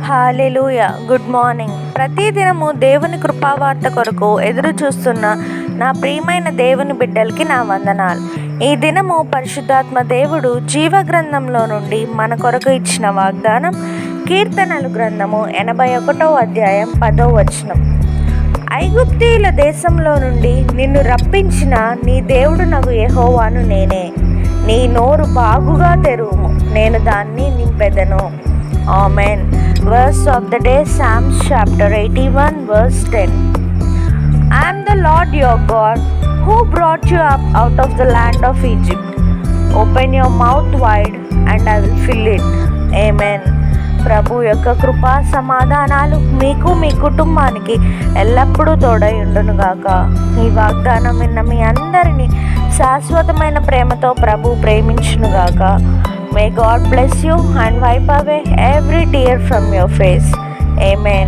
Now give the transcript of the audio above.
హల్లెలూయా. Good morning. ప్రతిదినము దేవుని కృపావార్త కొరకు ఎదురు చూస్తున్న నా ప్రియమైన దేవుని బిడ్డలకి నా వందనాలు. ఈ దినము పరిశుద్ధాత్మ దేవుడు జీవ గ్రంథంలో నుండి మన కొరకు ఇచ్చిన వాగ్దానం కీర్తనలు గ్రంథము 81వ అధ్యాయం 10వ వచనం. ఐగుప్తీయుల దేశంలో నుండి నిన్ను రప్పించిన నీ దేవుడు నగు యెహోవాను నేనే. నీ నోరు బాగుగా తెరువుము, నేను దాన్ని నింపెదను. Amen. Verse of the day, Psalms chapter 81 verse 10. I am the Lord your God who brought you up out of the land of Egypt. Open your mouth wide and I will fill it. Amen. ప్రభు యొక్క కృపా సమాధానాలు మీకు మీ కుటుంబానికి ఎల్లప్పుడూ తోడై ఉండునుగాక. ఈ వాగ్దానం విన్న మీ అందరినీ శాశ్వతమైన ప్రేమతో ప్రభు ప్రేమించునుగాక. May God bless you and wipe away every tear from your face. Amen.